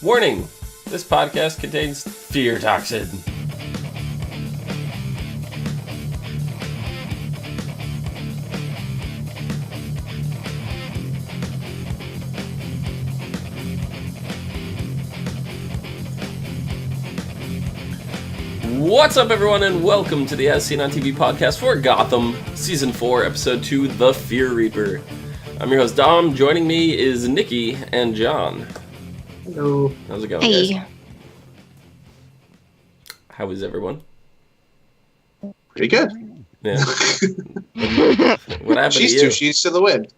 Warning! This podcast contains fear toxin. What's up, everyone, and welcome to the As Seen on TV podcast for Gotham, Season 4, Episode 2, The Fear Reaper. I'm your host, Dom. Joining me is Nikki and John. Hello. How's it going, guys? How is everyone? Pretty good. Yeah. What happened to you? She's to the wind.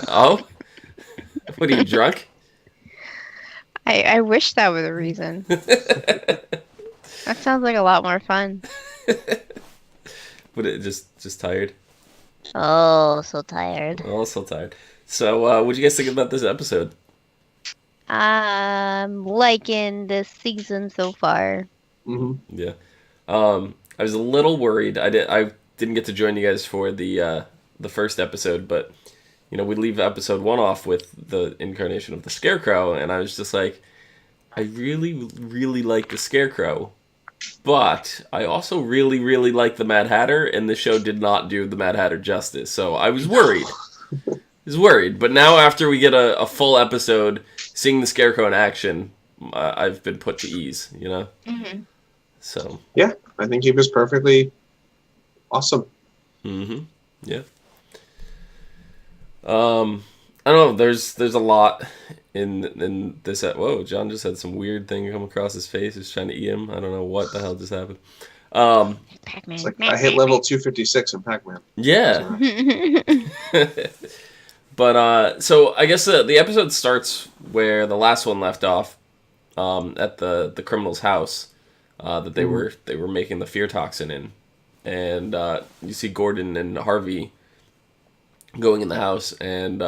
Oh? What, are you drunk? I wish that were the reason. That sounds like a lot more fun. What, just tired? Oh, so tired. Oh, so tired. So, what'd you guys think about this episode? Liking this season so far. Mm-hmm. Yeah. I was a little worried. I didn't get to join you guys for the first episode, but we leave episode 1 off with the incarnation of the Scarecrow, and I was just like, I really, really like the Scarecrow, but I also really, really like the Mad Hatter, and the show did not do the Mad Hatter justice, so I was worried. But now after we get a full episode seeing the Scarecrow in action, I've been put to ease, Mm-hmm. So yeah, I think he was perfectly awesome. Mm-hmm. Yeah. I don't know. There's a lot in this. Whoa, John just had some weird thing come across his face. He's trying to eat him. I don't know what the hell just happened. Pac-Man. It's like I hit level 256 in Pac-Man. Yeah. But so I guess the episode starts where the last one left off, at the criminal's house, that they were making the fear toxin in, and you see Gordon and Harvey going in the house, and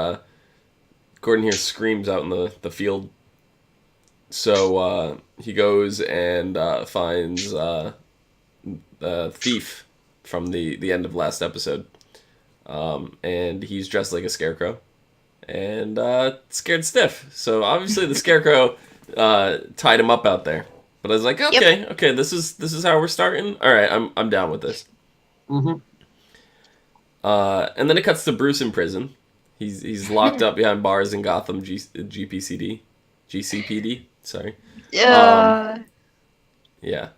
Gordon here screams out in the field. So he goes and finds the thief from the end of last episode. And he's dressed like a scarecrow and scared stiff. So obviously the Scarecrow tied him up out there. But I was like, okay, this is how we're starting. All right, I'm down with this. Mm-hmm. And then it cuts to Bruce in prison. He's locked up behind bars in Gotham GCPD. Sorry. Yeah. Yeah.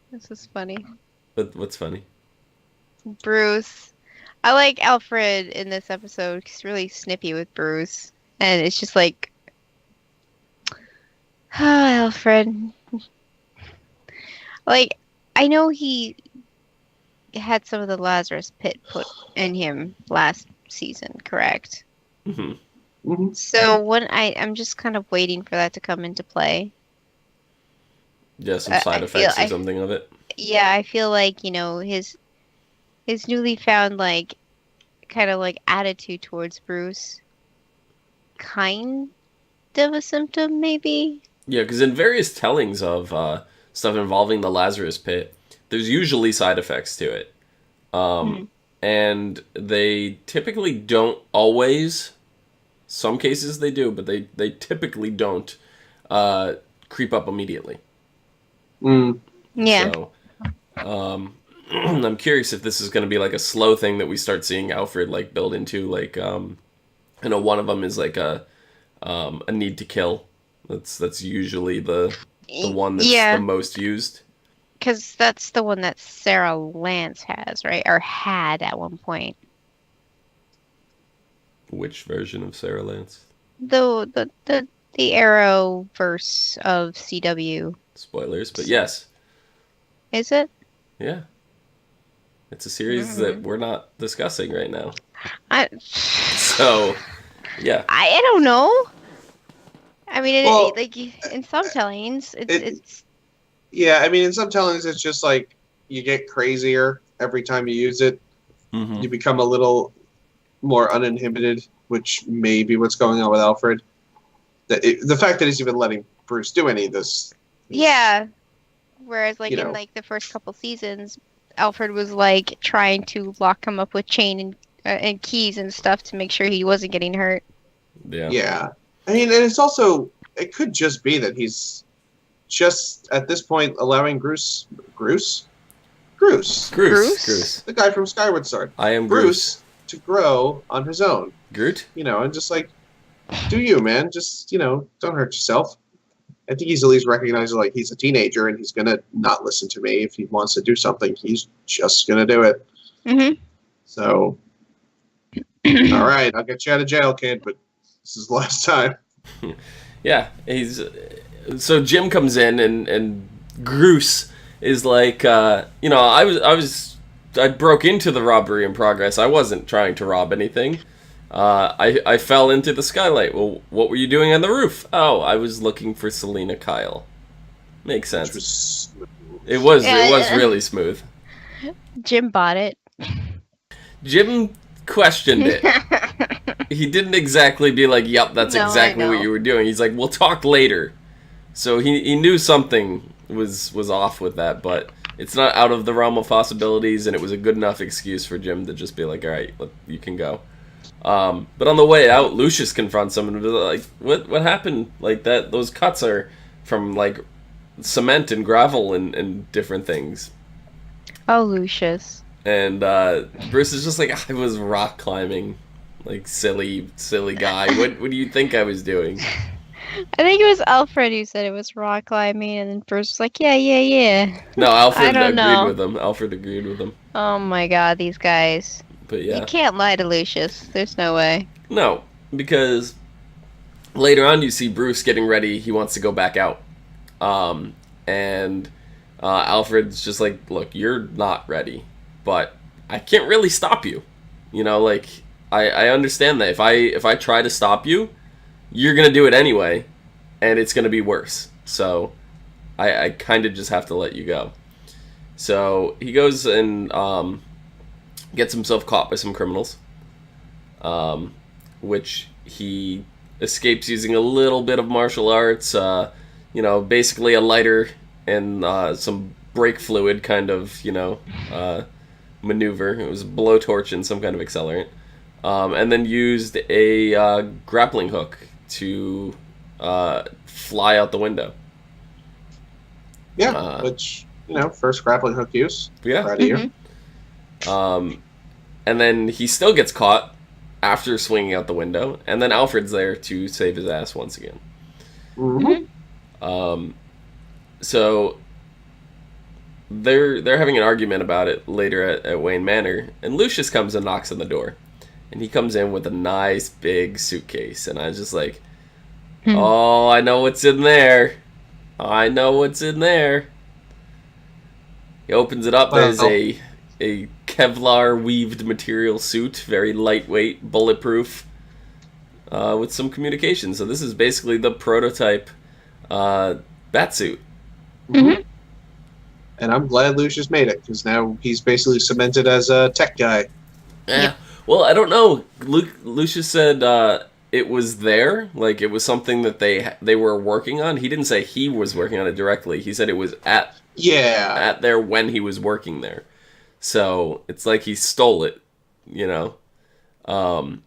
This is funny. But what's funny? Bruce. I like Alfred in this episode. He's really snippy with Bruce. And it's just like, Alfred. Like, I know he had some of the Lazarus Pit put in him last season, correct? Mm-hmm. Mm-hmm. So when I'm just kind of waiting for that to come into play. Yeah, some side effects or something of it. Yeah, I feel like, his newly found, like, kind of, like, attitude towards Bruce, kind of a symptom, maybe? Yeah, because in various tellings of stuff involving the Lazarus Pit, there's usually side effects to it. And they typically don't always. Some cases they do, but they typically don't creep up immediately. Mm. Yeah. So, I'm curious if this is going to be like a slow thing that we start seeing Alfred like build into. Like, one of them is like a need to kill. That's usually the one that's the most used. Because that's the one that Sarah Lance has, right? Or had at one point. Which version of Sarah Lance? The Arrowverse of CW. Spoilers, but yes. Is it? Yeah. It's a series that we're not discussing right now. So, yeah. I don't know. I mean, like in some tellings, it's. Yeah, I mean, in some tellings, it's just like you get crazier every time you use it. Mm-hmm. You become a little more uninhibited, which may be what's going on with Alfred. The fact that he's even letting Bruce do any of this. Yeah. Whereas, like, in, like, the first couple seasons, Alfred was, like, trying to lock him up with chain and keys and stuff to make sure he wasn't getting hurt. Yeah. Yeah. I mean, and it's also, it could just be that he's just at this point allowing Bruce, Groose. the guy from Skyward Sword, I am Bruce, to grow on his own. Groot? And just like, do you, man? Just, don't hurt yourself. I think he's at least recognizing, like, he's a teenager and he's going to not listen to me. If he wants to do something, he's just going to do it. Mm-hmm. So, all right, I'll get you out of jail, kid, but this is the last time. Yeah, so Jim comes in and Groose is like, I broke into the robbery in progress. I wasn't trying to rob anything. I fell into the skylight. Well, what were you doing on the roof? Oh, I was looking for Selena Kyle. Makes sense. It was really smooth. Jim bought it. Jim questioned it. He didn't exactly be like, yep, that's exactly what you were doing. He's like, we'll talk later. So he knew something was off with that, but it's not out of the realm of possibilities, and it was a good enough excuse for Jim to just be like, all right, you can go. But on the way out, Lucius confronts him and be like, what happened? Like, those cuts are from, like, cement and gravel and different things. Oh, Lucius. And Bruce is just like, I was rock climbing. Like, silly guy. What do you think I was doing? I think it was Alfred who said it was rock climbing, and then Bruce was like, yeah. No, Alfred know. agreed with him. Alfred agreed with him. Oh my god, these guys. But yeah. You can't lie to Lucius. There's no way. No, because later on you see Bruce getting ready. He wants to go back out. And Alfred's just like, look, you're not ready, but I can't really stop you. Like, I understand that. If I try to stop you, you're going to do it anyway, and it's going to be worse. So I kind of just have to let you go. So he goes and gets himself caught by some criminals, which he escapes using a little bit of martial arts, basically a lighter and some brake fluid kind of, maneuver. It was a blowtorch and some kind of accelerant. And then used a grappling hook to fly out the window. Yeah, which, first grappling hook use. Yeah. Proud of you. And then he still gets caught after swinging out the window, and then Alfred's there to save his ass once again. Mm-hmm. So they're having an argument about it later at Wayne Manor, and Lucius comes and knocks on the door. And he comes in with a nice big suitcase, and I was just like, oh, I know what's in there. I know what's in there. He opens it up. There's a Kevlar weaved material suit, very lightweight, bulletproof, with some communication. So this is basically the prototype bat suit. Mm-hmm. And I'm glad Lucius made it, because now he's basically cemented as a tech guy. Yeah. Yep. Well, I don't know. Lucius said it was there, like it was something that they were working on. He didn't say he was working on it directly. He said it was at there when he was working there. So it's like he stole it, And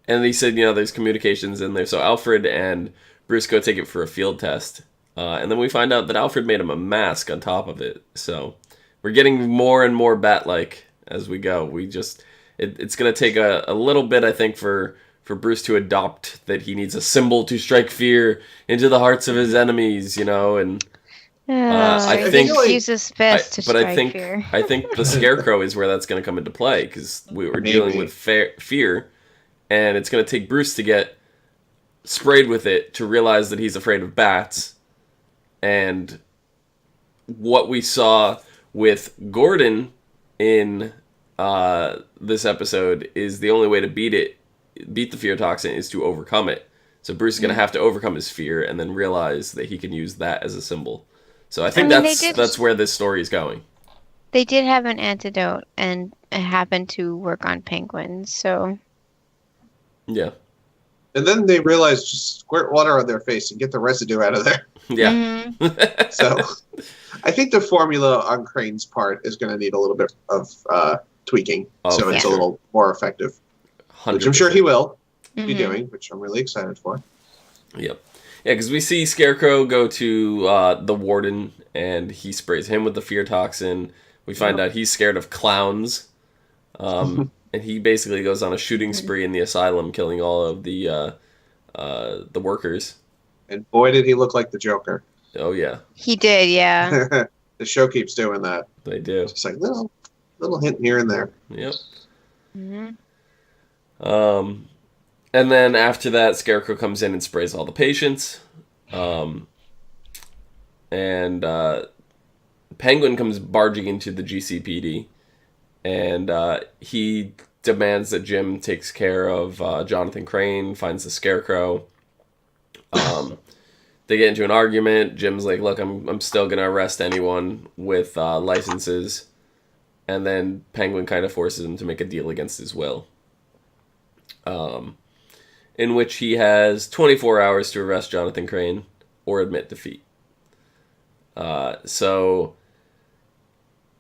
he said, there's communications in there. So Alfred and Bruce go take it for a field test. And then we find out that Alfred made him a mask on top of it. So we're getting more and more bat-like as we go. It's going to take a little bit, I think, for Bruce to adopt that he needs a symbol to strike fear into the hearts of his enemies, and I think use his fist to strike fear. I think the Scarecrow is where that's going to come into play, because we were dealing with fear, and it's going to take Bruce to get sprayed with it to realize that he's afraid of bats. And what we saw with Gordon in this episode is the only way to beat the fear toxin is to overcome it. So Bruce is going to have to overcome his fear and then realize that he can use that as a symbol. So I think that's where this story is going. They did have an antidote, and it happened to work on penguins, so... Yeah. And then they realized just squirt water on their face and get the residue out of there. Yeah. Mm-hmm. So I think the formula on Crane's part is going to need a little bit of tweaking, so it's a little more effective. 100%. Which I'm sure he will be doing, which I'm really excited for. Yep. Yeah, because we see Scarecrow go to the Warden, and he sprays him with the fear toxin. We find out he's scared of clowns. And he basically goes on a shooting spree in the asylum, killing all of the workers. And boy, did he look like the Joker. Oh, yeah. He did, yeah. The show keeps doing that. They do. Just like little hint here and there. Yep. Mm-hmm. And then after that, Scarecrow comes in and sprays all the patients. And Penguin comes barging into the GCPD. And he demands that Jim takes care of Jonathan Crane, finds the Scarecrow. They get into an argument. Jim's like, look, I'm still going to arrest anyone with licenses. And then Penguin kind of forces him to make a deal against his will. In which he has 24 hours to arrest Jonathan Crane or admit defeat. So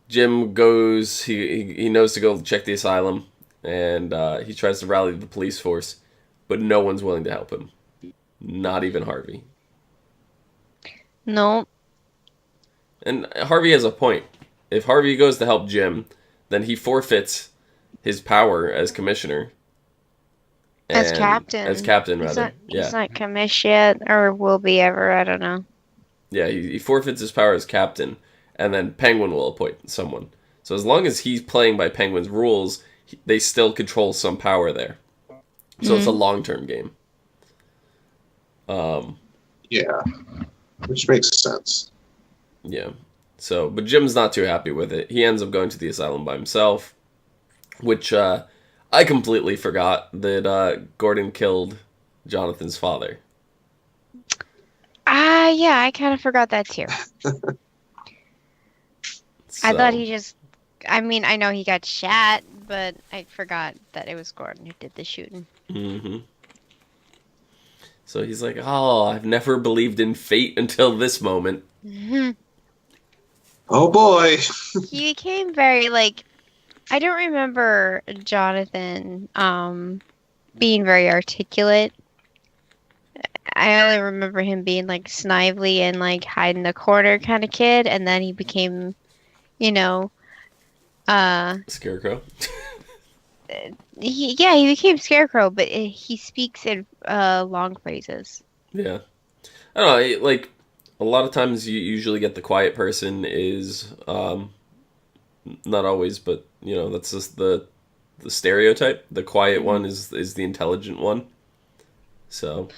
Jim goes, he knows to go check the asylum, and he tries to rally the police force, but no one's willing to help him. Not even Harvey. No. And Harvey has a point. If Harvey goes to help Jim, then he forfeits his power as commissioner. As captain. As captain, rather. He's not commissioned yet, or will be ever, I don't know. Yeah, he forfeits his power as captain, and then Penguin will appoint someone. So as long as he's playing by Penguin's rules, they still control some power there. So it's a long-term game. Yeah, which makes sense. Yeah. So, but Jim's not too happy with it. He ends up going to the asylum by himself, which I completely forgot that Gordon killed Jonathan's father. Yeah, I kind of forgot that too. So, I thought he just... I mean, I know he got shot, but I forgot that it was Gordon who did the shooting. Mm-hmm. So he's like, oh, I've never believed in fate until this moment. Mm-hmm. Oh boy. He became very, like... I don't remember Jonathan being very articulate. I only remember him being, like, snively and, like, hide in the corner kind of kid, and then he became, you know... Scarecrow? he became Scarecrow, but he speaks in long phrases. Yeah. I don't know, like, a lot of times you usually get the quiet person is, not always, but, you know, that's just the stereotype. The quiet one is the intelligent one. So...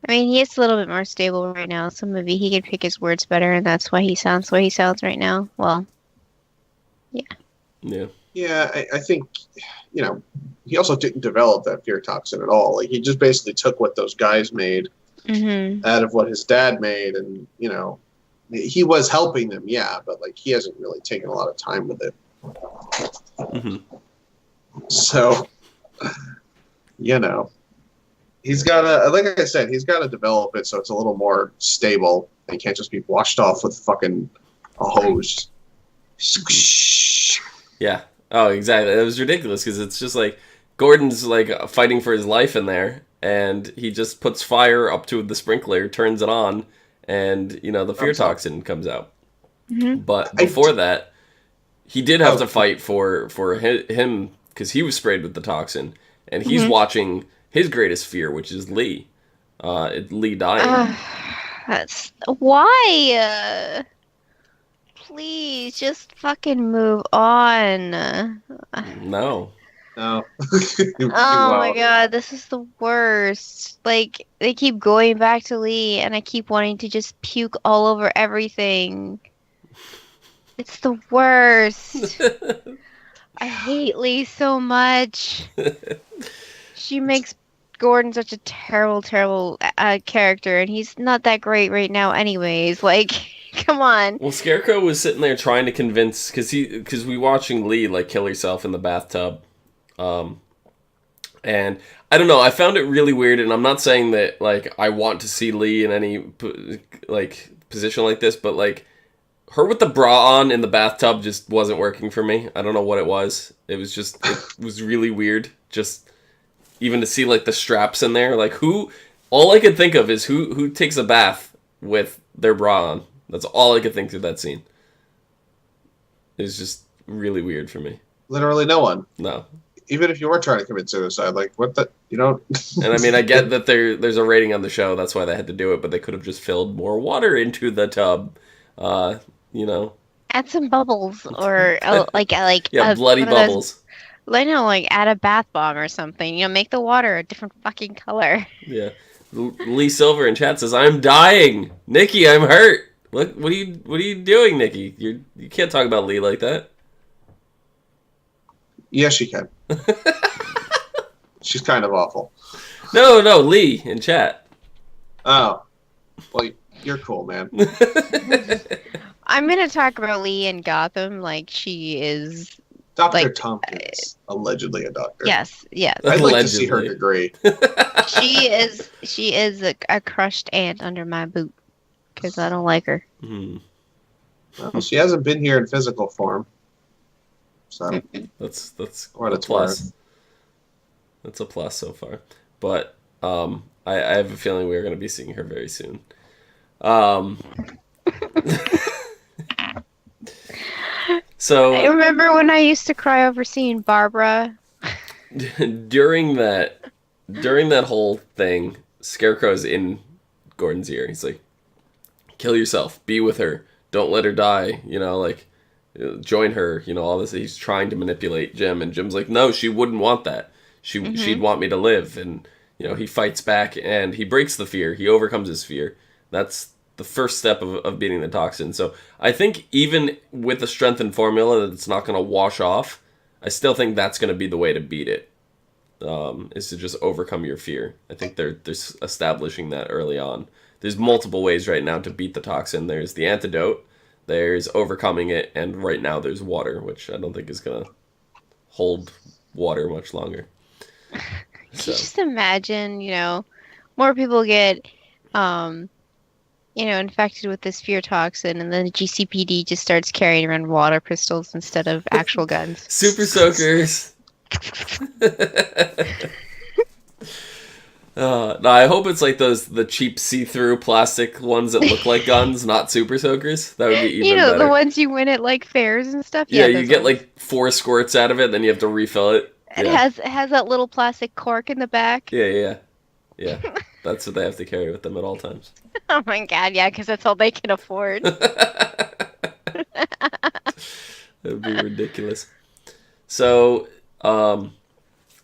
I mean, he is a little bit more stable right now, so maybe he could pick his words better, and that's why he sounds the way he sounds right now. Well, yeah. Yeah. Yeah, I think, you know, he also didn't develop that fear toxin at all. Like, he just basically took what those guys made out of what his dad made, and, you know, he was helping them, yeah, but, like, he hasn't really taken a lot of time with it. Mm-hmm. So, you know, he's got to, like I said, he's got to develop it so it's a little more stable. He can't just be washed off with fucking a hose. Yeah. Oh, exactly. It was ridiculous because it's just like Gordon's like fighting for his life in there, and he just puts fire up to the sprinkler, turns it on, and you know the fear toxin comes out. Mm-hmm. But before that, he did have to fight for him because he was sprayed with the toxin, and he's watching his greatest fear, which is Lee. Lee dying. That's why. Please, just fucking move on. No. No. Oh my god, this is the worst. Like, they keep going back to Lee, and I keep wanting to just puke all over everything. It's the worst. I hate Lee so much. She makes Gordon such a terrible, terrible character, and he's not that great right now anyways. Like... Come on. Well, Scarecrow was sitting there trying to convince, because we watching Lee like kill herself in the bathtub, and I don't know. I found it really weird, and I'm not saying that like I want to see Lee in any like position like this, but like her with the bra on in the bathtub just wasn't working for me. I don't know what it was. It was really weird. Just even to see like the straps in there, like who All I could think of is who takes a bath with their bra on. That's all I could think through that scene. It was just really weird for me. Literally no one. No. Even if you were trying to commit suicide, like, what the... You don't... And I mean, I get that there's a rating on the show, that's why they had to do it, but they could have just filled more water into the tub. You know. Add some bubbles, or like yeah, bloody bubbles. I know, like add a bath bomb or something. You know, make the water a different fucking color. Yeah. Lee Silver in chat says, "I'm dying, Nikki. I'm hurt. What are you doing, Nikki? You can't talk about Lee like that." Yes, she can. She's kind of awful. No, Lee in chat. Oh, well, you're cool, man. I'm gonna talk about Lee in Gotham. Like, she is Dr. Tompkins, allegedly a doctor. Yes. I'd like to see her degree. She is a crushed ant under my boot because I don't like her. Mm-hmm. Well, she hasn't been here in physical form, so that's what a it's plus. worth. That's a plus so far, but I have a feeling we're going to be seeing her very soon. So I remember when I used to cry over seeing Barbara. during that whole thing, Scarecrow's in Gordon's ear. He's like, "Kill yourself. Be with her. Don't let her die. You know, like, join her. You know, all this." He's trying to manipulate Jim, and Jim's like, "No, she wouldn't want that. She'd want me to live." And you know, he fights back and he breaks the fear. He overcomes his fear. That's the first step of beating the toxin. So I think even with the strengthened formula that it's not going to wash off, I still think that's going to be the way to beat it, is to just overcome your fear. I think they're establishing that early on. There's multiple ways right now to beat the toxin. There's the antidote, there's overcoming it, and right now there's water, which I don't think is going to hold water much longer. Can you just imagine, you know, more people get... infected with this fear toxin, and then the GCPD just starts carrying around water pistols instead of actual guns. Super soakers. No, I hope it's like the cheap see-through plastic ones that look like guns, not super soakers. That would be even better. The ones you win at like fairs and stuff. Yeah, you get like 4 squirts out of it, then you have to refill it. It has that little plastic cork in the back. Yeah. That's what they have to carry with them at all times. Oh my god, yeah, because that's all they can afford. That would be ridiculous. So,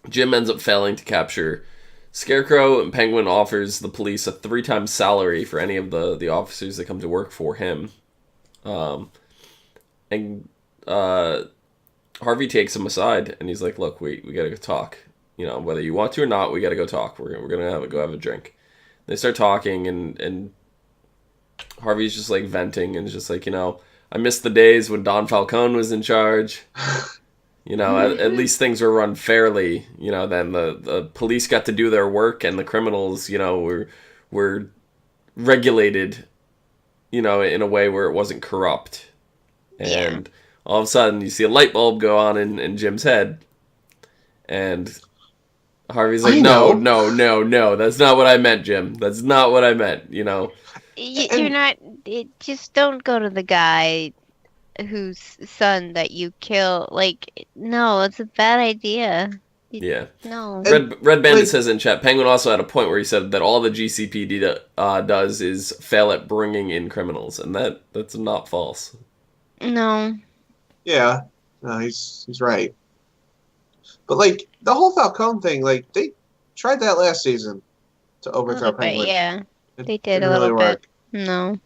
Jim ends up failing to capture Scarecrow, and Penguin offers the police a 3 times salary for any of the officers that come to work for him. And Harvey takes him aside, and he's like, "Look, we gotta go talk. You know, whether you want to or not, we gotta go talk. We're gonna go have a drink." They start talking, and Harvey's just like venting, and just like, I miss the days when Don Falcone was in charge. At least things were run fairly. Then the police got to do their work, and the criminals, were regulated, in a way where it wasn't corrupt. And all of a sudden, you see a light bulb go on in Jim's head, and Harvey's like, no, that's not what I meant, Jim. That's not what I meant, You're not... Just don't go to the guy whose son that you kill. Like, no, it's a bad idea. Yeah. No. Red Bandit says in chat, Penguin also had a point where he said that all the GCPD does is fail at bringing in criminals, and that's not false. No. Yeah. No, he's right. But, like, the whole Falcone thing, like, they tried that last season to overthrow Penguin. Yeah, they did a little bit. No.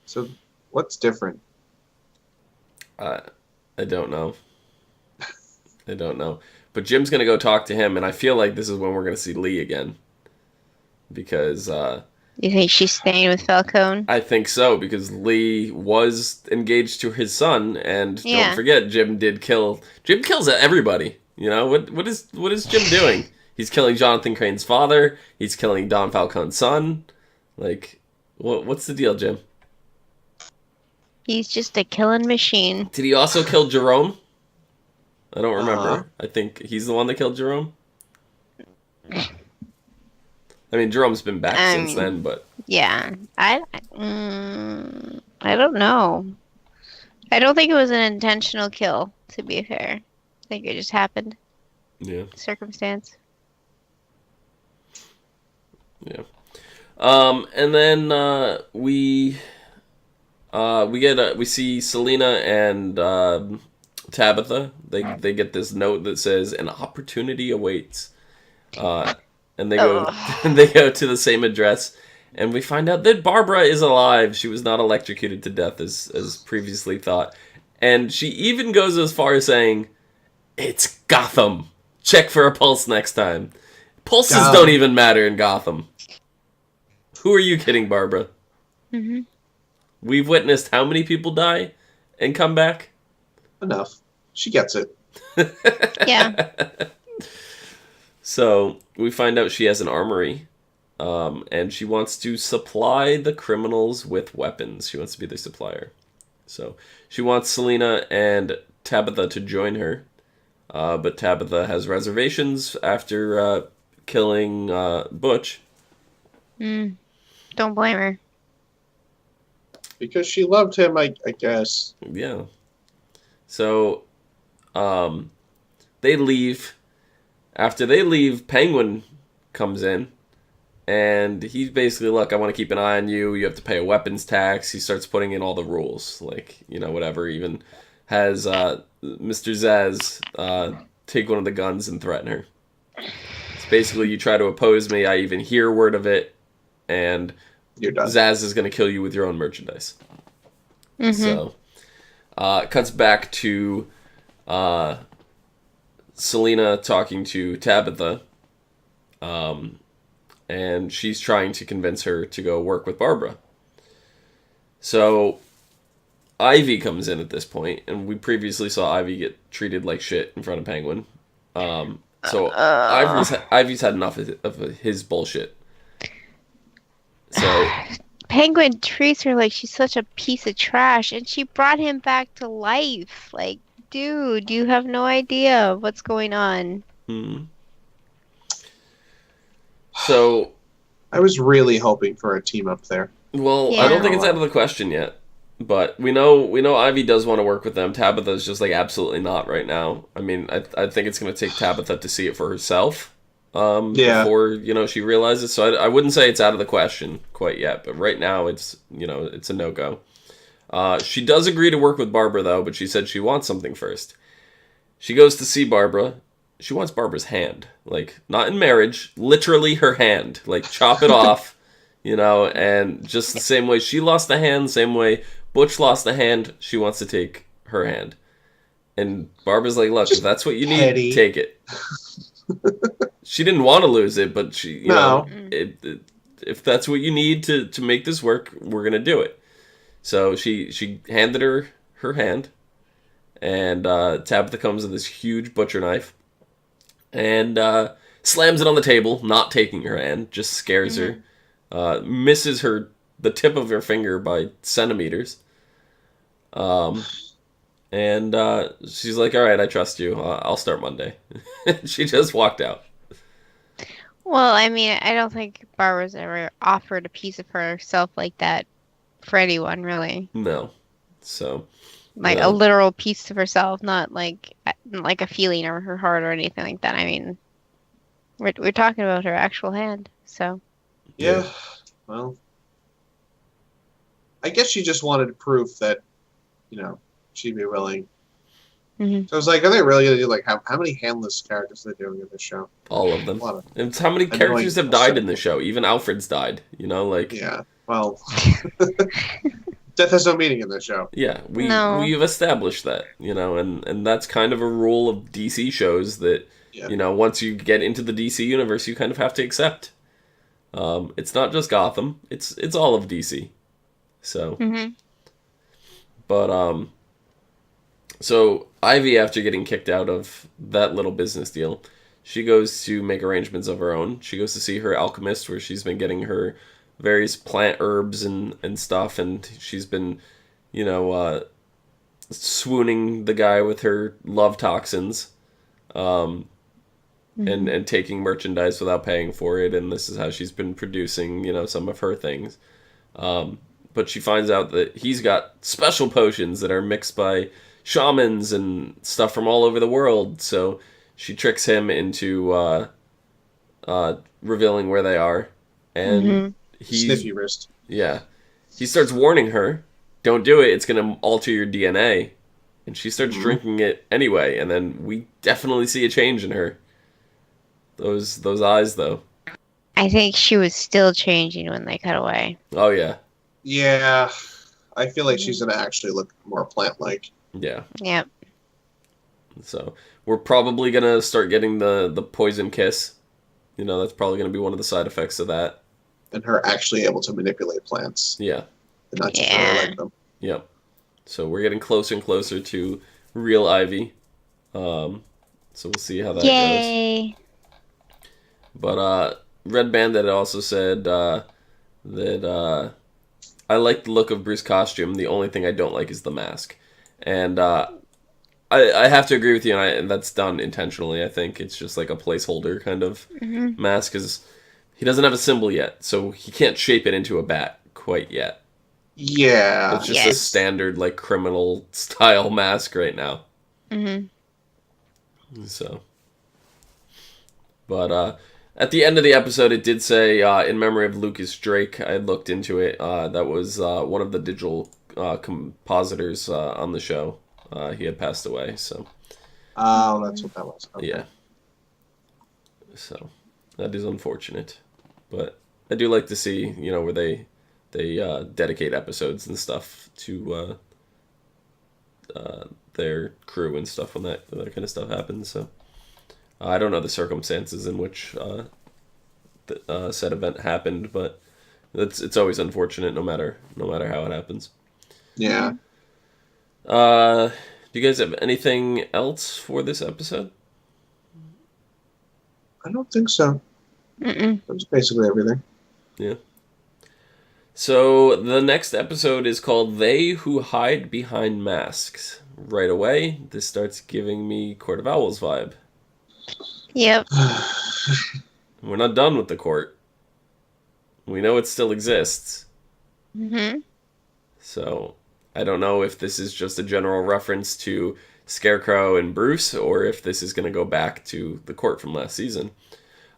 So, what's different? I don't know. But Jim's going to go talk to him, and I feel like this is when we're going to see Lee again. Because... You think she's staying with Falcone? I think so, because Lee was engaged to his son, and don't forget, Jim kills everybody. What is Jim doing? He's killing Jonathan Crane's father. He's killing Don Falcone's son. Like, what's the deal, Jim? He's just a killing machine. Did he also kill Jerome? I don't remember. I think he's the one that killed Jerome. I mean, Jerome's been back since mean, then, but yeah, I don't know. I don't think it was an intentional kill, to be fair. I think it just happened. yeah, Circumstance. yeah. And then we see Selena and Tabitha. They get this note that says an opportunity awaits. And they go Oh. they go to the same address, and we find out that Barbara is alive. She was not electrocuted to death as previously thought. And she even goes as far as saying, "It's Gotham. Check for a pulse next time." Pulses don't even matter in Gotham. Who are you kidding, Barbara? Mm-hmm. We've witnessed how many people die and come back? Enough. She gets it. Yeah. So we find out she has an armory, and she wants to supply the criminals with weapons. She wants to be their supplier. So she wants Selena and Tabitha to join her, but Tabitha has reservations after killing Butch. Don't blame her. Because she loved him, I guess. Yeah. So they leave. After they leave, Penguin comes in, and he's basically, look, I want to keep an eye on you. You have to pay a weapons tax. He starts putting in all the rules, like, whatever. Even has Mr. Zaz take one of the guns and threaten her. It's basically, you try to oppose me, I even hear word of it, and You're done. Zaz is going to kill you with your own merchandise. Mm-hmm. So, it cuts back to Selena talking to Tabitha, and she's trying to convince her to go work with Barbara. So Ivy comes in at this point, and we previously saw Ivy get treated like shit in front of Penguin. So Ivy's had enough of his bullshit. So Penguin treats her like she's such a piece of trash, and she brought him back to life. Like, dude, you have no idea what's going on. So I was really hoping for a team up there. well, Yeah. I don't think it's out of the question yet. But we know Ivy does want to work with them. Tabitha's just like absolutely not right now. I mean, I think it's going to take Tabitha to see it for herself before she realizes. So I wouldn't say it's out of the question quite yet. But right now it's it's a no go. She does agree to work with Barbara though, but she said she wants something first. She goes to see Barbara. She wants Barbara's hand, like not in marriage, literally her hand, like chop it off, and just the same way she lost the hand, same way Butch lost the hand, she wants to take her hand. And Barbara's like, look, if that's what you need, take it. She didn't want to lose it, but she, if that's what you need to make this work, we're going to do it. So she handed her hand, and Tabitha comes with this huge butcher knife and slams it on the table, not taking her hand, just scares her, misses the tip of her finger by centimeters. And she's like, all right, I trust you. I'll start Monday. She just walked out. Well, I mean, I don't think Barbara's ever offered a piece of herself like that for anyone, really. No. So. Like a literal piece of herself, not like a feeling or her heart or anything like that. I mean, we're talking about her actual hand, so. Yeah. Well, I guess she just wanted proof that, she'd be willing. Mm-hmm. So I was like, are they really going to do, like, how many handless characters are they doing in this show? All of them. It's how many characters have died in the show. Even Alfred's died, like... Yeah, well... Death has no meaning in this show. Yeah, we've established that, and that's kind of a rule of DC shows that, once you get into the DC universe, you kind of have to accept. It's not just Gotham; it's all of DC. So, but so Ivy, after getting kicked out of that little business deal, she goes to make arrangements of her own. She goes to see her alchemist, where she's been getting her various plant herbs and stuff, and she's been, swooning the guy with her love toxins. and taking merchandise without paying for it, and this is how she's been producing, some of her things. But she finds out that he's got special potions that are mixed by shamans and stuff from all over the world, so she tricks him into revealing where they are, and Sniffy wrist. Yeah. He starts warning her, don't do it, it's going to alter your DNA. And she starts drinking it anyway, and then we definitely see a change in her. Those eyes, though. I think she was still changing when they cut away. Oh, yeah. Yeah. I feel like she's going to actually look more plant-like. Yeah. Yep. So, we're probably going to start getting the poison kiss. That's probably going to be one of the side effects of that. And her actually able to manipulate plants. Yeah. And not just like them. Yep. So we're getting closer and closer to real Ivy. So we'll see how that goes. But Red Bandit also said that I like the look of Bruce's costume. The only thing I don't like is the mask. And I have to agree with you, and that's done intentionally. I think it's just like a placeholder kind of mask, because he doesn't have a symbol yet, so he can't shape it into a bat quite yet. Yeah. It's just a standard, like, criminal-style mask right now. So. But, at the end of the episode, it did say, in memory of Lucas Drake, I looked into it, that was one of the digital compositors on the show. He had passed away, so. Oh, that's what that was. Okay. Yeah. So, that is unfortunate. But I do like to see, where they dedicate episodes and stuff to their crew and stuff when that kind of stuff happens. So I don't know the circumstances in which the said event happened, but it's always unfortunate no matter how it happens. Yeah. Do you guys have anything else for this episode? I don't think so. That's basically everything. Yeah. So the next episode is called They Who Hide Behind Masks. Right away, this starts giving me Court of Owls vibe. Yep. We're not done with the court. We know it still exists. So I don't know if this is just a general reference to Scarecrow and Bruce, or if this is going to go back to the court from last season.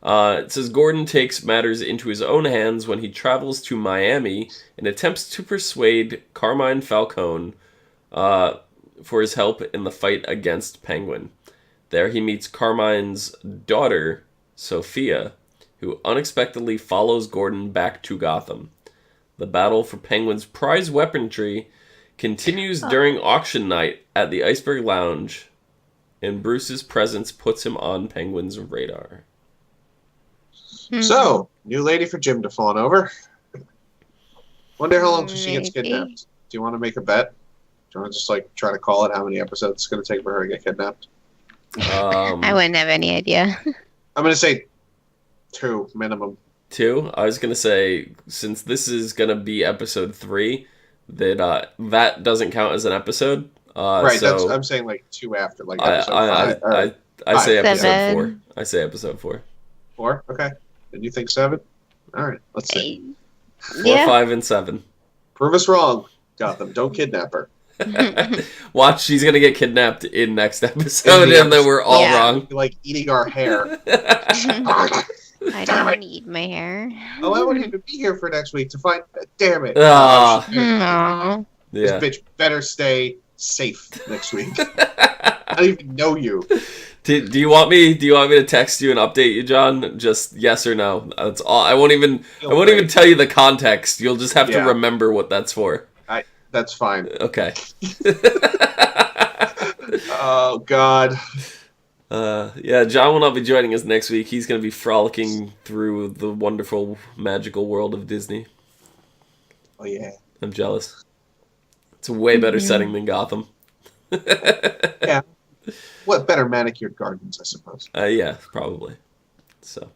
It says Gordon takes matters into his own hands when he travels to Miami and attempts to persuade Carmine Falcone for his help in the fight against Penguin. There he meets Carmine's daughter, Sophia, who unexpectedly follows Gordon back to Gotham. The battle for Penguin's prize weaponry continues during auction night at the Iceberg Lounge, and Bruce's presence puts him on Penguin's radar. So, new lady for Jim to fawn over. Wonder how long till she gets kidnapped. Do you want to make a bet? Do you want to just try to call it how many episodes it's going to take for her to get kidnapped? I wouldn't have any idea. I'm going to say 2 minimum. 2? I was going to say, since this is going to be episode 3, that that doesn't count as an episode. Right, so I'm saying 2 after, episode 5. I say episode 7. 4. I say episode 4. 4? Okay. And you think 7? All right, let's see. 4, 5, and 7. Prove us wrong, Gotham. Don't kidnap her. Watch, she's going to get kidnapped in next episode, and then we're all wrong. Eating our hair. I don't want to eat my hair. Oh, I wouldn't even be here for next week to find... Damn it. No. This bitch better stay safe next week. I don't even know you. Do you want me to text you and update you, John? Just yes or no. That's all. I won't even tell you the context. You'll just have to remember what that's for. That's fine. Okay. Oh God. John will not be joining us next week. He's going to be frolicking through the wonderful, magical world of Disney. Oh yeah. I'm jealous. It's a way better setting than Gotham. Yeah. What better manicured gardens, I suppose. Yeah, probably. So,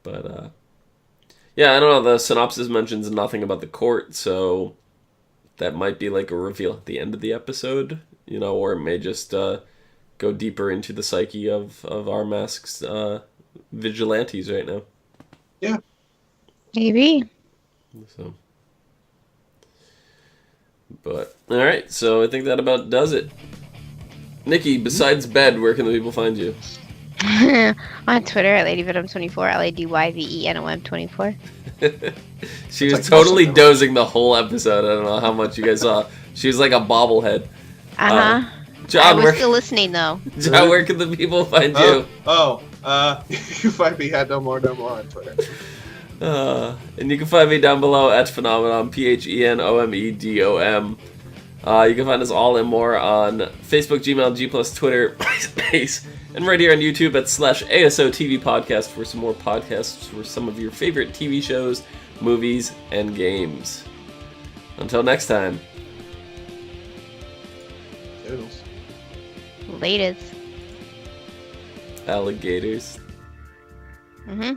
but I don't know. The synopsis mentions nothing about the court, so that might be like a reveal at the end of the episode, or it may just go deeper into the psyche of our masked vigilantes right now. Yeah. Maybe. So, but all right, so I think that about does it. Nikki, besides bed, where can the people find you? On Twitter at LadyVenom24, LadyVenom24. She It's was like totally muscle memory. dozing the whole episode. I don't know how much you guys saw. She was like a bobblehead. I John, was still listening though. John, where can the people find you? You find me at no more on Twitter. And you can find me down below at Phenomenon, PHENOMEDOM. You can find us all and more on Facebook, Gmail, G+, Twitter, MySpace, and right here on YouTube at /ASOTV podcast for some more podcasts for some of your favorite TV shows, movies, and games. Until next time. Toodles. Latest. Alligators. Mm-hmm.